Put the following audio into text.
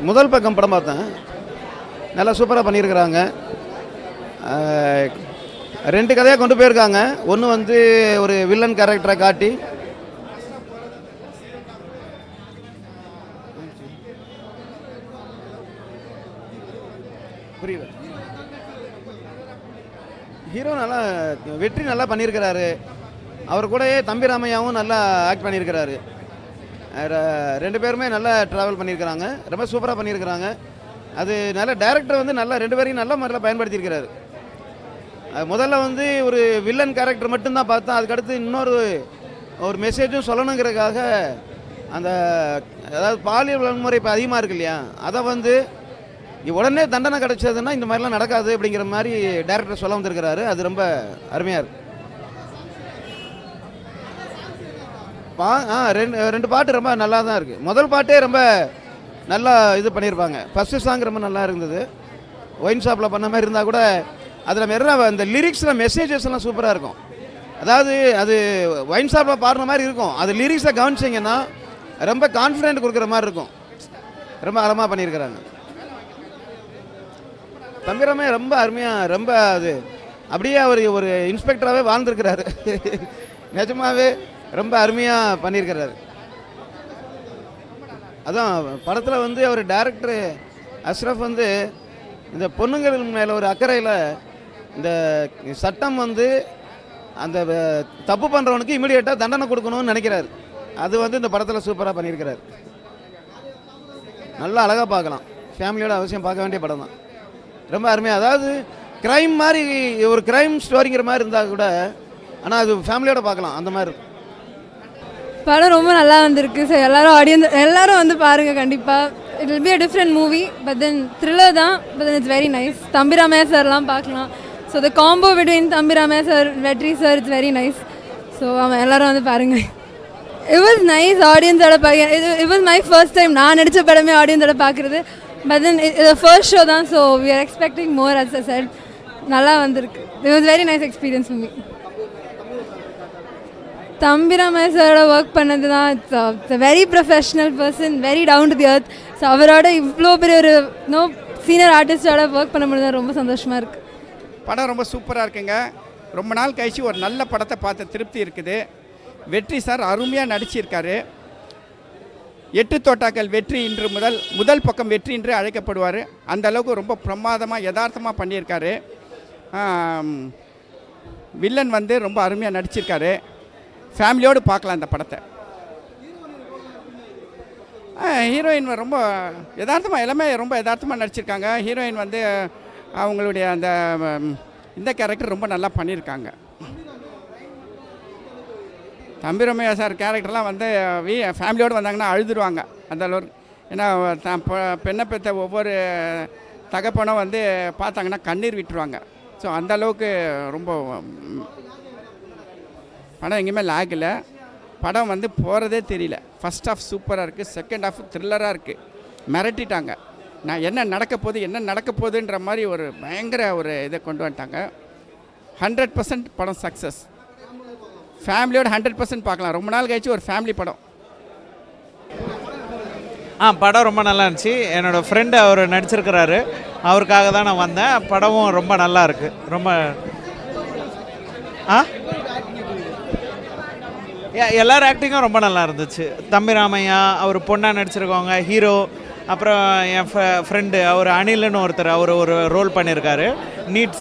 முதல் பக்கம் படம் பார்த்தேன். நல்லா சூப்பராக பண்ணியிருக்கிறாங்க. 2 கதையாக கொண்டு போயிருக்காங்க. ஒன்று வந்து ஒரு வில்லன் கேரக்டரை காட்டி, புரியல, ஹீரோ நல்லா வெற்றி நல்லா பண்ணியிருக்கிறாரு. அவர் கூடயே தம்பி ராமையாவும் நல்லா ஆக்ட் பண்ணியிருக்கிறாரு. 2 பேருமே நல்லா ட்ராவல் பண்ணியிருக்கிறாங்க. ரொம்ப சூப்பராக பண்ணியிருக்கிறாங்க. அது நல்ல டைரக்டர் வந்து நல்லா 2 பேரையும் நல்ல முறையில் பயன்படுத்தியிருக்கிறாரு. முதல்ல வந்து ஒரு வில்லன் கேரக்டர் மட்டும்தான் பார்த்தா, அதுக்கடுத்து இன்னொரு மெசேஜும் சொல்லணுங்கிறதுக்காக அந்த அதாவது பாலியல் வன்முறை இப்போ அதிகமாக இருக்கு இல்லையா, அதை வந்து உடனே தண்டனை கிடைச்சதுன்னா இந்த மாதிரிலாம் நடக்காது அப்படிங்கிற மாதிரி டைரக்டர் சொல்ல வந்திருக்கிறாரு. அது ரொம்ப அருமையாக இருக்குது. ரெண்டு பாட்டு ரொம்ப நல்லா தான் இருக்குது. முதல் பாட்டே ரொம்ப நல்லா இது பண்ணியிருப்பாங்க. ஃபஸ்ட்டு சாங் ரொம்ப நல்லா இருந்தது. ஒயின் ஷாப்பில் பண்ண மாதிரி இருந்தால் கூட அதில் மெருனா அந்த லிரிக்ஸில் மெசேஜஸ் எல்லாம் சூப்பராக இருக்கும். அதாவது அது ஒயின் ஷாப்பில் பாடுற மாதிரி இருக்கும். அது லிரிக்ஸை கவனிச்சிங்கன்னா ரொம்ப கான்ஃபிடென்ட் கொடுக்குற மாதிரி இருக்கும். ரொம்ப அழமாக பண்ணியிருக்கிறாங்க. தம்பிராமே ரொம்ப அருமையாக, ரொம்ப அது அப்படியே அவர் ஒரு இன்ஸ்பெக்டராகவே வாழ்ந்துருக்கிறாரு. நிஜமாகவே ரொம்ப அருமையாக பண்ணியிருக்கிறாரு. அதான் படத்தில் வந்து அவர் டைரக்டர் அஷ்ரஃப் வந்து இந்த பொண்ணுங்கள் மேலே ஒரு அக்கறையில் இந்த சட்டம் வந்து அந்த தப்பு பண்ணுறவனுக்கு இமீடியட்டாக தண்டனை கொடுக்கணும்னு நினைக்கிறார். அது வந்து இந்த படத்தில் சூப்பராக பண்ணியிருக்கிறார். நல்லா அழகாக பார்க்கலாம். ஃபேமிலியோட அவசியம் பார்க்க வேண்டிய படம் தான். ரொம்ப அருமையாக, அதாவது க்ரைம் மாதிரி ஒரு க்ரைம் ஸ்டோரிங்கிற மாதிரி இருந்தால் கூட, ஆனால் அது ஃபேமிலியோட பார்க்கலாம் அந்த மாதிரி. படம் ரொம்ப நல்லா வந்திருக்கு. ஸோ எல்லாரும் வந்து பாருங்கள் கண்டிப்பாக. It will be a different movie, but then thriller தான், but then it's very nice. Thambi Ramaiah சார்லாம் பார்க்கலாம். So the combo between Thambi Ramaiah sir, Vetri sir, it's very nice. So எல்லாரும் வந்து பாருங்கள். It was nice. ஆடியன்ஸோட it was my first time நான் நடித்த படமே ஆடியன்ஸோட பார்க்குறது. பட் தென் இது ஃபர்ஸ்ட் ஷோ தான். So we are expecting more as a set. நல்லா வந்திருக்கு. It was very nice experience for me. தம்பி ராமையா சாரோட ஒர்க் பண்ணது தான். It's very professional person, very down to the earth. So அவரோட இவ்வளோ பெரிய ஒரு சீனியர் ஆர்டிஸ்டோட ஒர்க் பண்ண முடியாது, ரொம்ப சந்தோஷமாக இருக்குது. படம் ரொம்ப சூப்பராக இருக்குங்க. ரொம்ப நாள் கழிச்சு ஒரு நல்ல படத்தை பார்த்த திருப்தி இருக்குது. வெற்றி சார் அருமையாக நடிச்சிருக்காரு. 8 தோட்டாக்கள் வெற்றி இன்று முதல் பக்கம் வெற்றி என்று அழைக்கப்படுவார். அந்த அளவுக்கு ரொம்ப பிரமாதமாக யதார்த்தமாக பண்ணியிருக்காரு. வில்லன் வந்து ரொம்ப அருமையாக நடிச்சிருக்காரு. ஃபேமிலியோடு பார்க்கலாம் இந்த படத்தை. ஹீரோயின் ரொம்ப யதார்த்தமாக, எல்லாமே ரொம்ப யதார்த்தமாக நடிச்சிருக்காங்க. ஹீரோயின் வந்து அவங்களுடைய அந்த இந்த கேரக்டர் ரொம்ப நல்லா பண்ணியிருக்காங்க. தம்பி ராமையா சார் கேரக்டர்லாம் வந்து ஃபேமிலியோடு வந்தாங்கன்னா அழுதுருவாங்க அந்த அளவுக்கு. ஏன்னா பெண்ணை பெற்ற ஒவ்வொரு தகப்பனும் வந்து பார்த்தாங்கன்னா கண்ணீர் விட்டுருவாங்க. ஸோ அந்த அளவுக்கு ரொம்ப படம் எங்கேயுமே லேக் இல்லை. படம் வந்து போகிறதே தெரியல. ஃபஸ்ட் ஹாஃப் சூப்பராக இருக்குது, செகண்ட் ஹாஃப் த்ரில்லராக இருக்குது. மிரட்டிட்டாங்க. நான் என்ன நடக்க போகுதுன்ற மாதிரி ஒரு பயங்கர ஒரு இதை கொண்டு வந்துட்டாங்க. 100% படம் சக்ஸஸ். ஃபேமிலியோட 100% பார்க்கலாம். ரொம்ப நாள் கழிச்சு ஒரு ஃபேமிலி படம். படம் ரொம்ப நல்லா இருந்துச்சு. என்னோடய ஃப்ரெண்டு அவர் நடிச்சிருக்கிறாரு, அவருக்காக தான் நான் வந்தேன். படமும் ரொம்ப நல்லா இருக்குது. ரொம்ப எல்லார் ஆக்டிங்கும் ரொம்ப நல்லா இருந்துச்சு. தம்பி ராமையா அவர் பொண்ணாக நடிச்சிருக்கவங்க, ஹீரோ, அப்புறம் என் ஃப்ரெண்டு அவர் அனில்னு ஒருத்தர், அவர் ஒரு ரோல் பண்ணியிருக்காரு. நீட்